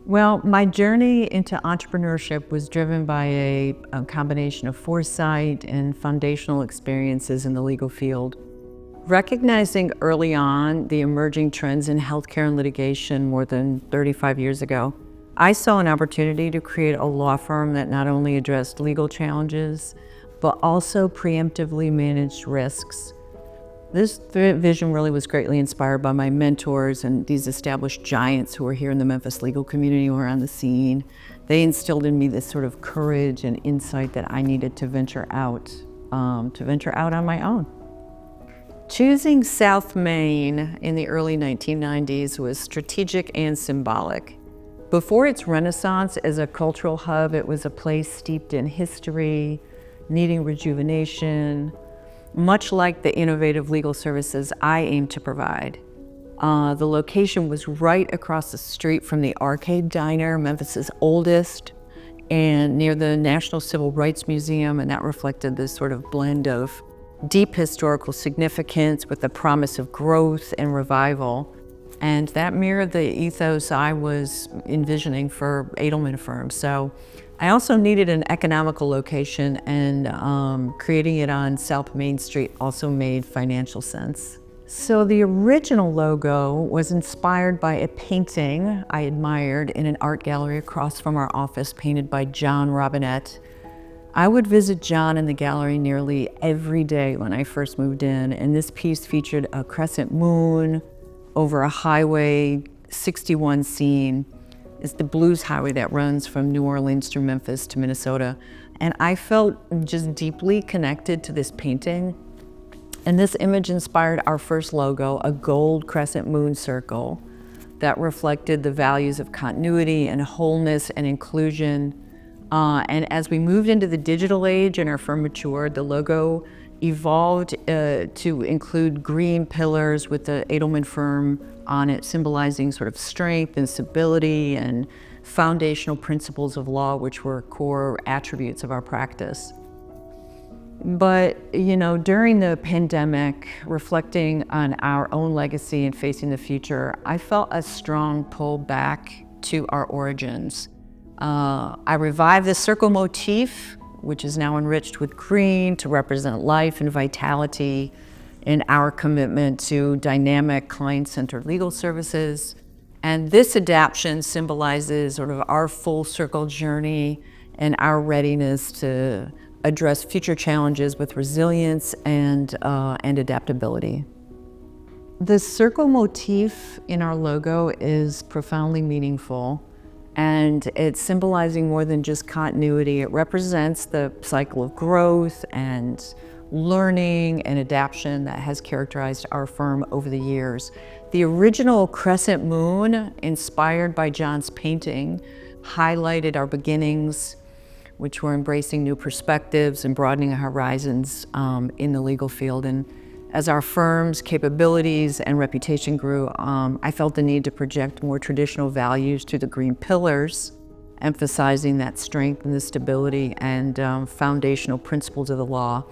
Well, my journey into entrepreneurship was driven by a combination of foresight and foundational experiences in the legal field. Recognizing early on the emerging trends in healthcare and litigation more than 35 years ago, I saw an opportunity to create a law firm that not only addressed legal challenges, but also preemptively managed risks. This vision really was greatly inspired by my mentors and these established giants who were here in the Memphis legal community or on the scene. They instilled in me this sort of courage and insight that I needed to venture out on my own. Choosing South Main in the early 1990s was strategic and symbolic. Before its renaissance as a cultural hub, it was a place steeped in history, needing rejuvenation, much like the innovative legal services I aim to provide. The location was right across the street from the Arcade Diner, Memphis's oldest, and near the National Civil Rights Museum, and that reflected this sort of blend of deep historical significance with the promise of growth and revival. And that mirrored the ethos I was envisioning for Adelman Firm. So I also needed an economical location, and creating it on South Main Street also made financial sense. So the original logo was inspired by a painting I admired in an art gallery across from our office, painted by John Robinette. I would visit John in the gallery nearly every day when I first moved in, and this piece featured a crescent moon over a Highway 61 scene. It's the blues highway that runs from New Orleans through Memphis to Minnesota. And I felt just deeply connected to this painting. And this image inspired our first logo, a gold crescent moon circle that reflected the values of continuity and wholeness and inclusion. And as we moved into the digital age and our firm matured, the logo evolved to include green pillars with the Adelman Firm on it, symbolizing sort of strength and stability and foundational principles of law, which were core attributes of our practice. But, during the pandemic, reflecting on our own legacy and facing the future, I felt a strong pull back to our origins. I revived the circle motif, which is now enriched with green to represent life and vitality in our commitment to dynamic client-centered legal services. And this adaptation symbolizes sort of our full circle journey and our readiness to address future challenges with resilience and adaptability. The circle motif in our logo is profoundly meaningful, and it's symbolizing more than just continuity. It represents the cycle of growth and learning and adaptation that has characterized our firm over the years. The original crescent moon, inspired by John's painting, highlighted our beginnings, which were embracing new perspectives and broadening our horizons in the legal field. And as our firm's capabilities and reputation grew, I felt the need to project more traditional values to the green pillars, emphasizing that strength and the stability and foundational principles of the law.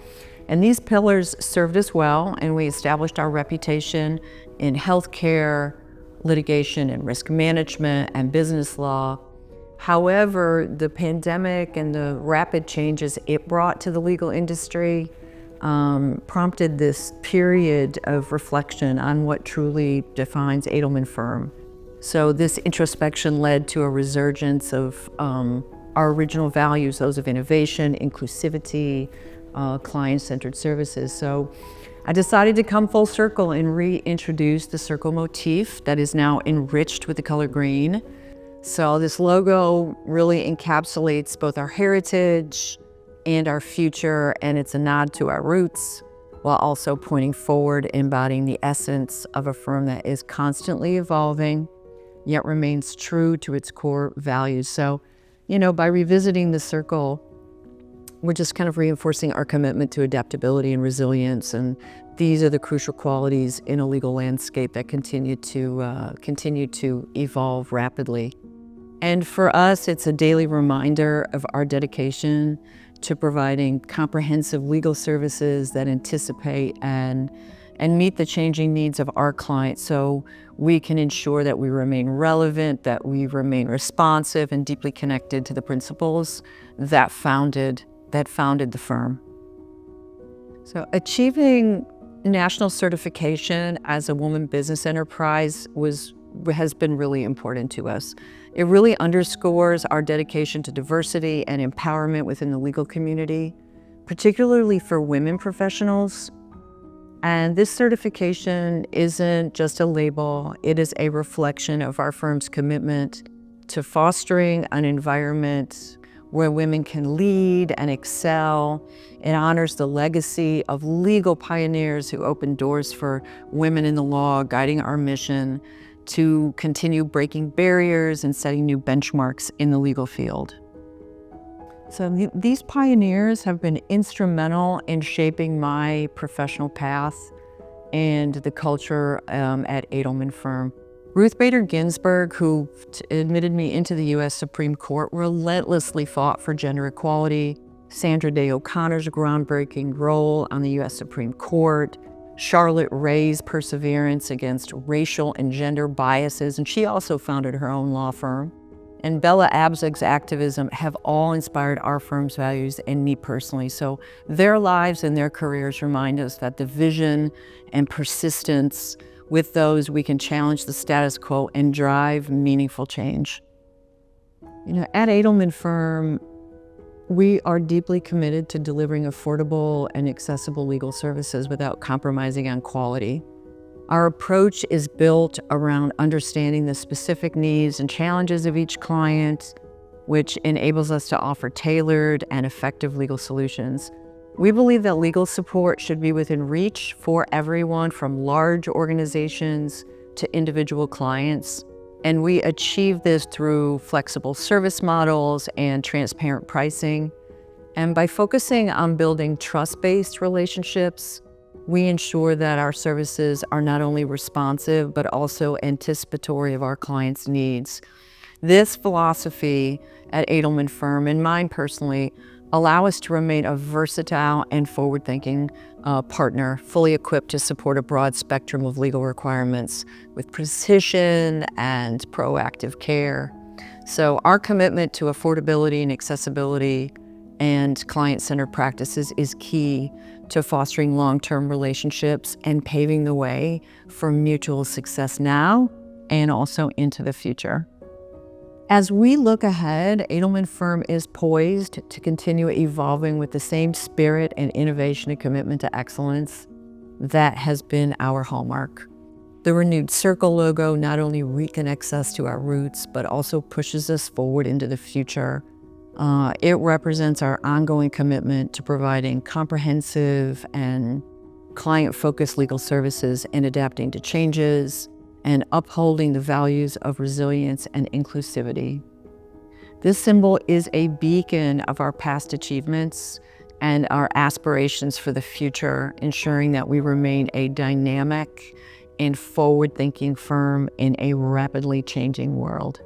And these pillars served us well, and we established our reputation in healthcare, litigation and risk management, and business law. However, the pandemic and the rapid changes it brought to the legal industry prompted this period of reflection on what truly defines Adelman Firm. So this introspection led to a resurgence of our original values, those of innovation, inclusivity, client-centered services. So I decided to come full circle and reintroduce the circle motif that is now enriched with the color green. So this logo really encapsulates both our heritage and our future, and it's a nod to our roots, while also pointing forward, embodying the essence of a firm that is constantly evolving, yet remains true to its core values. So, by revisiting the circle, we're just kind of reinforcing our commitment to adaptability and resilience, and these are the crucial qualities in a legal landscape that continue to evolve rapidly. And for us, it's a daily reminder of our dedication to providing comprehensive legal services that anticipate and and meet the changing needs of our clients so we can ensure that we remain relevant, that we remain responsive and deeply connected to the principles that founded the firm. So achieving national certification as a woman business enterprise has been really important to us. It really underscores our dedication to diversity and empowerment within the legal community, particularly for women professionals. And this certification isn't just a label, it is a reflection of our firm's commitment to fostering an environment where women can lead and excel. It honors the legacy of legal pioneers who opened doors for women in the law, guiding our mission to continue breaking barriers and setting new benchmarks in the legal field. So these pioneers have been instrumental in shaping my professional path and the culture at Adelman Firm. Ruth Bader Ginsburg, who admitted me into the U.S. Supreme Court, relentlessly fought for gender equality. Sandra Day O'Connor's groundbreaking role on the U.S. Supreme Court. Charlotte Ray's perseverance against racial and gender biases, and she also founded her own law firm. And Bella Abzug's activism have all inspired our firm's values and me personally. So their lives and their careers remind us that the vision and persistence, with those we can challenge the status quo and drive meaningful change. At Adelman Firm, we are deeply committed to delivering affordable and accessible legal services without compromising on quality. Our approach is built around understanding the specific needs and challenges of each client, which enables us to offer tailored and effective legal solutions. We believe that legal support should be within reach for everyone, from large organizations to individual clients. And we achieve this through flexible service models and transparent pricing. And by focusing on building trust-based relationships, we ensure that our services are not only responsive, but also anticipatory of our clients' needs. This philosophy at Adelman Firm, and mine personally, allow us to remain a versatile and forward-thinking partner, fully equipped to support a broad spectrum of legal requirements with precision and proactive care. So our commitment to affordability and accessibility and client-centered practices is key to fostering long-term relationships and paving the way for mutual success now and also into the future. As we look ahead, Adelman Firm is poised to continue evolving with the same spirit and innovation and commitment to excellence that has been our hallmark. The renewed circle logo not only reconnects us to our roots, but also pushes us forward into the future. It represents our ongoing commitment to providing comprehensive and client-focused legal services and adapting to changes and upholding the values of resilience and inclusivity. This symbol is a beacon of our past achievements and our aspirations for the future, ensuring that we remain a dynamic and forward-thinking firm in a rapidly changing world.